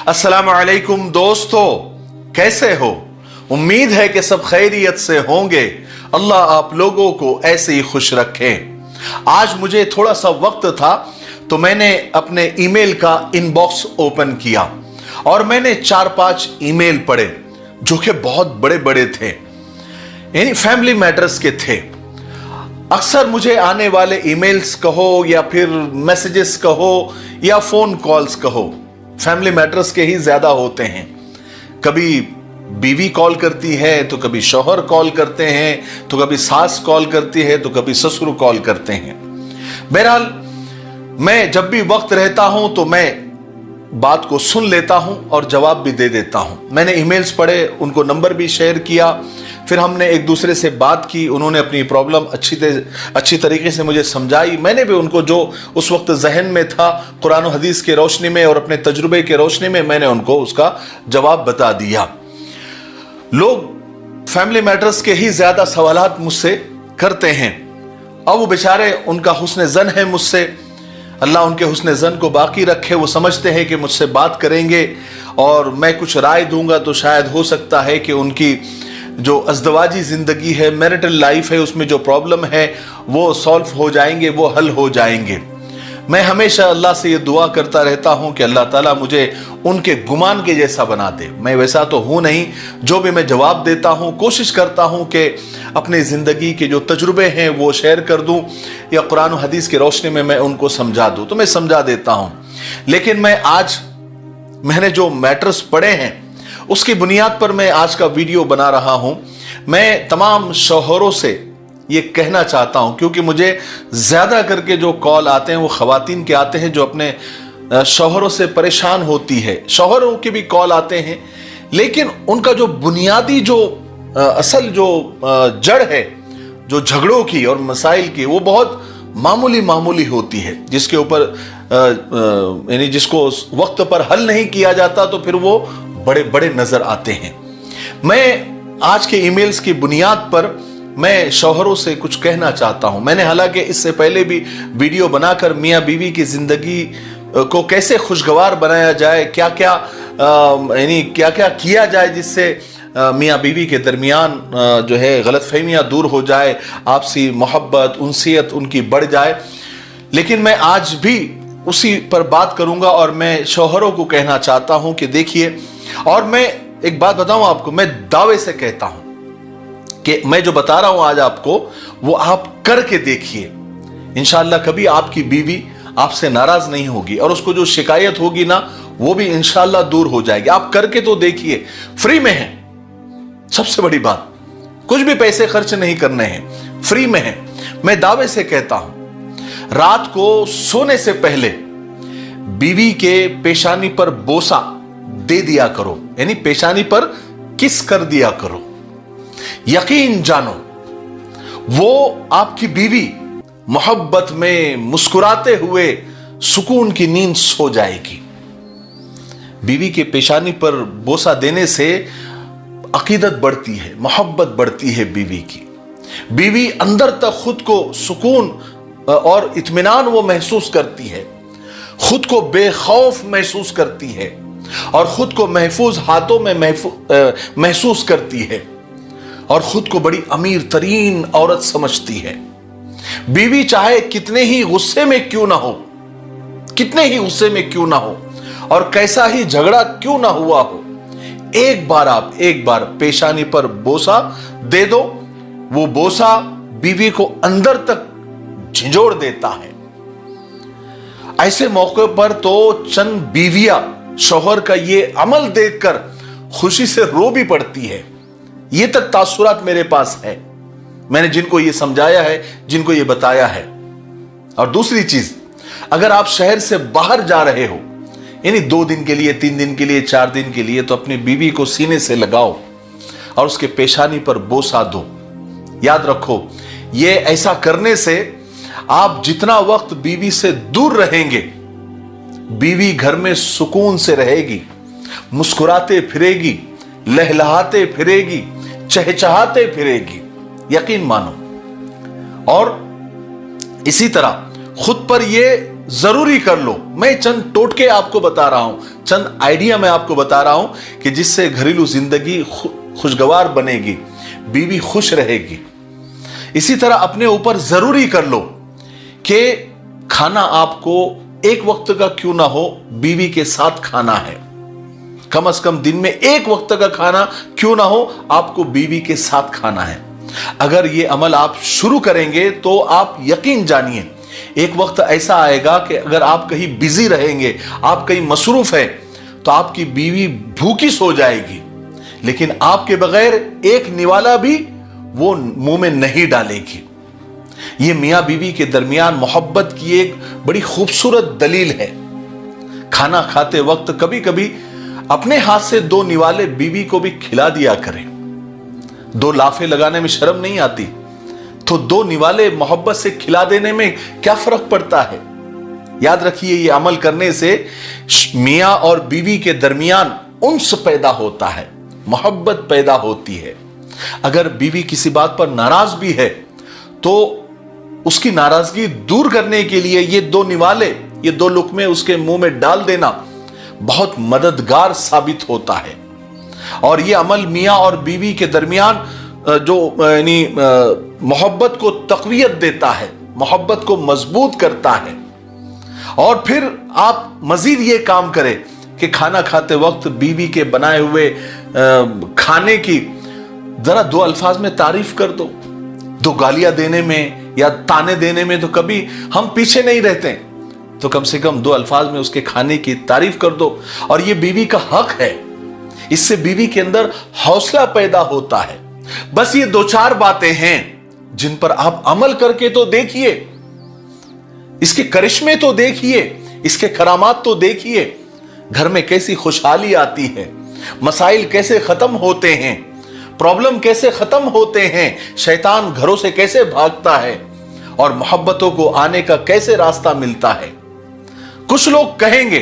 अस्सलाम वालेकुम दोस्तों, कैसे हो? उम्मीद है कि सब खैरियत से होंगे। अल्लाह आप लोगों को ऐसे ही खुश रखें। आज मुझे थोड़ा सा वक्त था तो मैंने अपने ईमेल का इनबॉक्स ओपन किया और मैंने 4-5 ईमेल पढ़े जो कि बहुत बड़े बड़े थे, यानी फैमिली मैटर्स के थे। अक्सर मुझे आने वाले ईमेल्स कहो या फिर मैसेजेस कहो या फोन कॉल्स कहो, फैमिली मैटर्स के ही ज्यादा होते हैं। कभी बीवी कॉल करती है तो कभी शौहर कॉल करते हैं, तो कभी सास कॉल करती है, तो कभी ससुर कॉल करते हैं। बहरहाल मैं जब भी वक्त रहता हूं तो मैं बात को सुन लेता हूं और जवाब भी दे देता हूं। मैंने ईमेल्स पढ़े, उनको नंबर भी शेयर किया, फिर हमने एक दूसरे से बात की, उन्होंने अपनी प्रॉब्लम अच्छी तरीके से मुझे समझाई। मैंने भी उनको जो उस वक्त जहन में था कुरान और हदीस की रोशनी में और अपने तजुर्बे के रोशनी में मैंने उनको उसका जवाब बता दिया। लोग फैमिली मैटर्स के ही ज्यादा सवालात मुझसे करते हैं। अब वो बेचारे, उनका हुस्न जन है मुझसे, अल्लाह उनके हुस्न जन को बाकी रखे। वो समझते हैं कि मुझसे बात करेंगे और मैं कुछ राय दूंगा तो शायद हो सकता है कि उनकी जो अज़दवाजी ज़िंदगी है, मैरिटल लाइफ है, उसमें जो प्रॉब्लम है वो सॉल्व हो जाएंगे, वो हल हो जाएंगे। मैं हमेशा अल्लाह से ये दुआ करता रहता हूँ कि अल्लाह ताला मुझे उनके गुमान के जैसा बना दे। मैं वैसा तो हूँ नहीं। जो भी मैं जवाब देता हूँ कोशिश करता हूँ कि अपनी ज़िंदगी के जो तजुर्बे हैं वो शेयर कर दूँ या कुरान और हदीस की रोशनी में मैं उनको समझा दूँ, तो मैं समझा देता हूँ। लेकिन मैंने जो मैटर्स पढ़े हैं उसकी बुनियाद पर मैं आज का वीडियो बना रहा हूं। मैं तमाम शौहरों से ये कहना चाहता हूं, क्योंकि मुझे ज्यादा करके जो कॉल आते हैं वो खवातीन के आते हैं जो अपने शौहरों से परेशान होती है। शौहरों के भी कॉल आते हैं, लेकिन उनका जो बुनियादी जो असल जो जड़ है जो झगड़ों की और मसाइल की, वो बहुत मामूली होती है, जिसके ऊपर यानी जिसको वक्त पर हल नहीं किया जाता तो फिर वो बड़े बड़े नजर आते हैं। मैं आज के ईमेल्स की बुनियाद पर मैं शौहरों से कुछ कहना चाहता हूं। मैंने हालांकि इससे पहले भी वीडियो बनाकर मियां बीवी की जिंदगी को कैसे खुशगवार बनाया जाए, क्या क्या किया जाए जिससे मियां बीवी के दरमियान जो है गलतफहमियां दूर हो जाए, आपसी मोहब्बत उनसियत उनकी बढ़ जाए। लेकिन मैं आज भी उसी पर बात करूंगा और मैं शौहरों को कहना चाहता हूं कि देखिए, और मैं एक बात बताऊं आपको, मैं दावे से कहता हूं कि मैं जो बता रहा हूं आज आपको वो आप करके देखिए। इंशाअल्लाह कभी आपकी बीवी आपसे नाराज नहीं होगी और उसको जो शिकायत होगी ना वो भी इंशाअल्लाह दूर हो जाएगी। आप करके तो देखिए, फ्री में है। सबसे बड़ी बात, कुछ भी पैसे खर्च नहीं करने हैं, फ्री में है। मैं दावे से कहता हूं, रात को सोने से पहले बीवी के पेशानी पर बोसा दे दिया करो, यानी पेशानी पर किस कर दिया करो। यकीन जानो वो आपकी बीवी मोहब्बत में मुस्कुराते हुए सुकून की नींद सो जाएगी। बीवी के पेशानी पर बोसा देने से अकीदत बढ़ती है, मोहब्बत बढ़ती है बीवी की। बीवी अंदर तक खुद को सुकून और इत्मीनान वो महसूस करती है, खुद को बेखौफ महसूस करती है और खुद को महफूज हाथों में महसूस करती है और खुद को बड़ी अमीर तरीन औरत समझती है। बीवी चाहे कितने ही गुस्से में क्यों ना हो, कितने ही गुस्से में क्यों ना हो और कैसा ही झगड़ा क्यों ना हुआ हो, एक बार पेशानी पर बोसा दे दो। वो बोसा बीवी को अंदर तक झिंझोड़ देता है। ऐसे मौके पर तो चंद बीवियां शौहर का ये अमल देखकर खुशी से रो भी पड़ती है। ये तक तासुरात मेरे पास है, मैंने जिनको ये समझाया है, जिनको ये बताया है। और दूसरी चीज, अगर आप शहर से बाहर जा रहे हो, यानी 2 दिन के लिए, 3 दिन के लिए, 4 दिन के लिए, तो अपनी बीवी को सीने से लगाओ और उसके पेशानी पर बोसा दो। याद रखो, ये ऐसा करने से आप जितना वक्त बीवी से दूर रहेंगे, बीवी घर में सुकून से रहेगी, मुस्कुराते फिरेगी, लहलहाते फिरेगी, चहचहाते फिरेगी, यकीन मानो। और इसी तरह खुद पर ये जरूरी कर लो। मैं चंद टोटके आपको बता रहा हूं, चंद आइडिया मैं आपको बता रहा हूं कि जिससे घरेलू जिंदगी खुशगवार बनेगी, बीवी खुश रहेगी। इसी तरह अपने ऊपर जरूरी कर लो कि खाना आपको एक वक्त का क्यों ना हो, बीवी के साथ खाना है। कम से कम दिन में एक वक्त का खाना क्यों ना हो, आपको बीवी के साथ खाना है। अगर ये अमल आप शुरू करेंगे तो आप यकीन जानिए एक वक्त ऐसा आएगा कि अगर आप कहीं बिजी रहेंगे, आप कहीं मसरूफ हैं, तो आपकी बीवी भूखी सो जाएगी, लेकिन आपके बगैर एक निवाला भी वो मुंह में नहीं डालेगी। ये मियां बीवी के दरमियान मोहब्बत की एक बड़ी खूबसूरत दलील है। खाना खाते वक्त कभी कभी अपने हाथ से 2 निवाले बीवी को भी खिला दिया करें। 2 लाफे लगाने में शर्म नहीं आती, तो 2 निवाले मोहब्बत से खिला देने में क्या फर्क पड़ता है। याद रखिए, ये अमल करने से मियां और बीवी के दरमियान उन्स पैदा होता है, मोहब्बत पैदा होती है। अगर बीवी किसी बात पर नाराज भी है तो उसकी नाराजगी दूर करने के लिए ये 2 निवाले, ये 2 लुक़मे उसके मुंह में डाल देना बहुत मददगार साबित होता है। और ये अमल मियां और बीवी के दरमियान जो यानी मोहब्बत को तक़वियत देता है, मोहब्बत को मजबूत करता है। और फिर आप मजीद ये काम करें कि खाना खाते वक्त बीवी के बनाए हुए खाने की जरा 2 अल्फाज में तारीफ कर दो। 2 गालियां देने में या ताने देने में तो कभी हम पीछे नहीं रहते, तो कम से कम 2 अल्फाज में उसके खाने की तारीफ कर दो। और ये बीवी का हक है, इससे बीवी के अंदर हौसला पैदा होता है। बस ये 2-4 बातें हैं जिन पर आप अमल करके तो देखिए, इसके करिश्मे तो देखिए, इसके करामात तो देखिए, घर में कैसी खुशहाली आती है, मसाइल कैसे खत्म होते हैं, प्रॉब्लम कैसे खत्म होते हैं, शैतान घरों से कैसे भागता है और मोहब्बतों को आने का कैसे रास्ता मिलता है। कुछ लोग कहेंगे,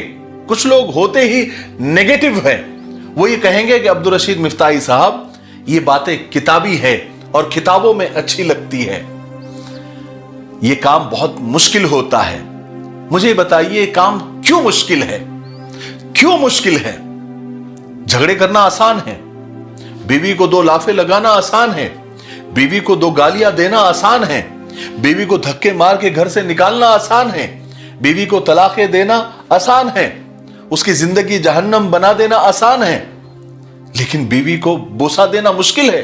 कुछ लोग होते ही नेगेटिव हैं, वो ये कहेंगे कि अब्दुल रशीद मिफ्ताही साहब ये बातें किताबी है और किताबों में अच्छी लगती है, ये काम बहुत मुश्किल होता है। मुझे बताइए काम क्यों मुश्किल है? क्यों मुश्किल है? झगड़े करना आसान है, बीवी को 2 लाफे लगाना आसान है, बीवी को 2 गालियां देना आसान है, बीवी को धक्के मार के घर से निकालना आसान है, बीवी को तलाकें देना आसान है, उसकी जिंदगी जहन्नम बना देना आसान है। लेकिन बीवी को बोसा देना मुश्किल है,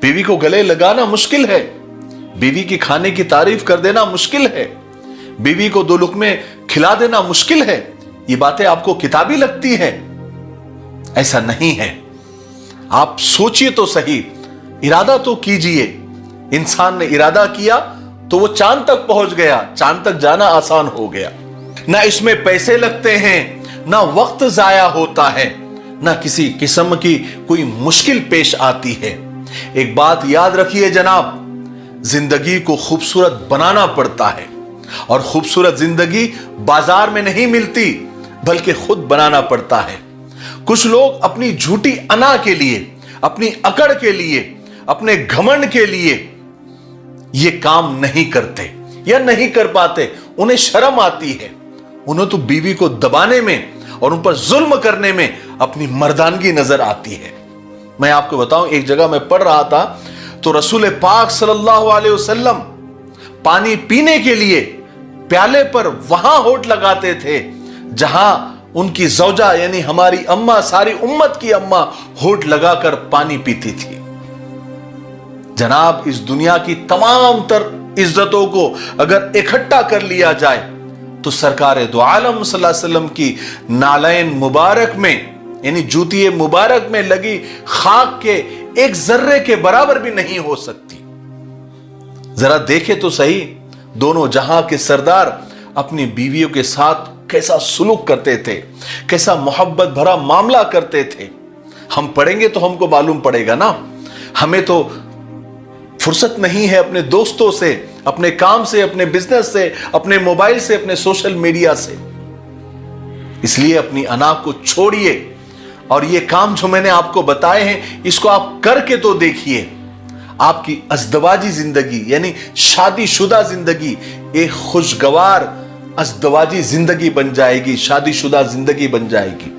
बीवी को गले लगाना मुश्किल है, बीवी की खाने की तारीफ कर देना मुश्किल है, बीवी को 2 लुक़मे खिला देना मुश्किल है। ये बातें आपको किताबी लगती हैं, ऐसा नहीं है। आप सोचिए तो सही, इरादा तो कीजिए। इंसान ने इरादा किया तो वो चांद तक पहुंच गया, चांद तक जाना आसान हो गया। ना इसमें पैसे लगते हैं, ना वक्त जाया होता है, ना किसी किस्म की कोई मुश्किल पेश आती है। एक बात याद रखिए जनाब, जिंदगी को खूबसूरत बनाना पड़ता है, और खूबसूरत जिंदगी बाजार में नहीं मिलती बल्कि खुद बनाना पड़ता है। कुछ लोग अपनी झूठी अना के लिए, अपनी अकड़ के लिए, अपने घमंड के लिए ये काम नहीं करते या नहीं कर पाते, उन्हें शर्म आती है। उन्हें तो बीवी को दबाने में और उन पर जुल्म करने में अपनी मर्दानगी नजर आती है। मैं आपको बताऊं, एक जगह मैं पढ़ रहा था तो रसूल पाक सल्लल्लाहु अलैहि वसल्लम पानी पीने के लिए प्याले पर वहां होठ लगाते थे जहां उनकी ज़ौजा यानी हमारी अम्मा, सारी उम्मत की अम्मा होठ लगाकर पानी पीती थी। जनाब, इस दुनिया की तमाम तर इज्जतों को अगर इकट्ठा कर लिया जाए तो सरकार दो आलम सल्लल्लाहु अलैहि वसल्लम की नालैन मुबारक में यानी जूतिए मुबारक में लगी खाक के एक जर्रे के बराबर भी नहीं हो सकती। जरा देखे तो सही, दोनों जहां के सरदार अपनी बीवियों के साथ कैसा सुलूक करते थे, कैसा मोहब्बत भरा मामला करते थे। हम पढ़ेंगे तो हमको मालूम पड़ेगा ना। हमें तो फुर्सत नहीं है अपने दोस्तों से, अपने काम से, अपने बिजनेस से, अपने मोबाइल से, अपने सोशल मीडिया से। इसलिए अपनी अना को छोड़िए और ये काम जो मैंने आपको बताए हैं इसको आप करके तो देखिए। आपकी अज़दवाजी जिंदगी यानी शादीशुदा जिंदगी एक खुशगवार अज़दवाजी जिंदगी बन जाएगी, शादीशुदा जिंदगी बन जाएगी।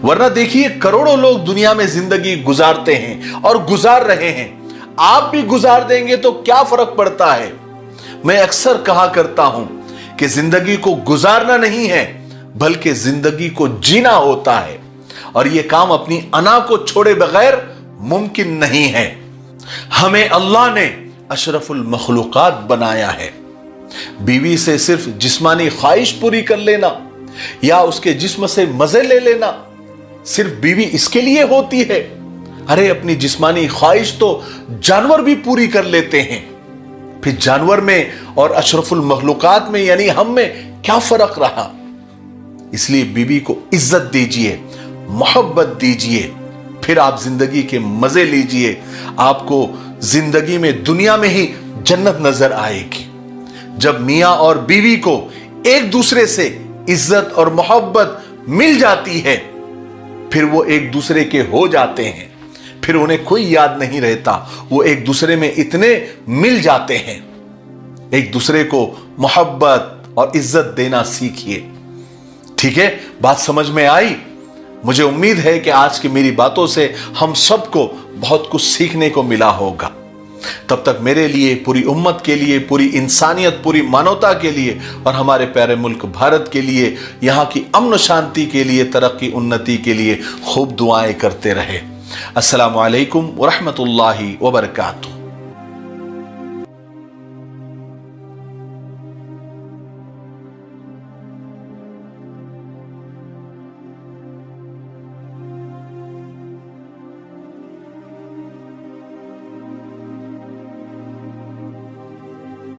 वरना देखिए करोड़ों लोग दुनिया में जिंदगी गुजारते हैं और गुजार रहे हैं। आप भी गुजार देंगे तो क्या फर्क पड़ता है। मैं अक्सर कहा करता हूं कि जिंदगी को गुजारना नहीं है बल्कि जिंदगी को जीना होता है, और यह काम अपनी अना को छोड़े बगैर मुमकिन नहीं है। हमें अल्लाह ने अशरफुल मखलूकात बनाया है। बीवी से सिर्फ जिस्मानी ख्वाहिश पूरी कर लेना या उसके जिस्म से मजे ले लेना, सिर्फ बीवी इसके लिए होती है? अरे अपनी जिस्मानी ख्वाहिश तो जानवर भी पूरी कर लेते हैं। फिर जानवर में और अशरफुल मखलूकात में यानी हम में क्या फर्क रहा। इसलिए बीवी को इज्जत दीजिए, मोहब्बत दीजिए, फिर आप जिंदगी के मजे लीजिए। आपको जिंदगी में दुनिया में ही जन्नत नजर आएगी। जब मियां और बीवी को एक दूसरे से इज्जत और मोहब्बत मिल जाती है, फिर वो एक दूसरे के हो जाते हैं, फिर उन्हें कोई याद नहीं रहता। वो एक दूसरे में इतने मिल जाते हैं। एक दूसरे को मोहब्बत और इज्जत देना सीखिए। ठीक है, बात समझ में आई? मुझे उम्मीद है कि आज की मेरी बातों से हम सबको बहुत कुछ सीखने को मिला होगा। तब तक मेरे लिए, पूरी उम्मत के लिए, पूरी इंसानियत, पूरी मानवता के लिए और हमारे प्यारे मुल्क भारत के लिए, यहाँ की अमन शांति के लिए, तरक्की उन्नति के लिए खूब दुआएं करते रहे। अस्सलामु अलैकुम व रहमतुल्लाहि व बरकातुहू।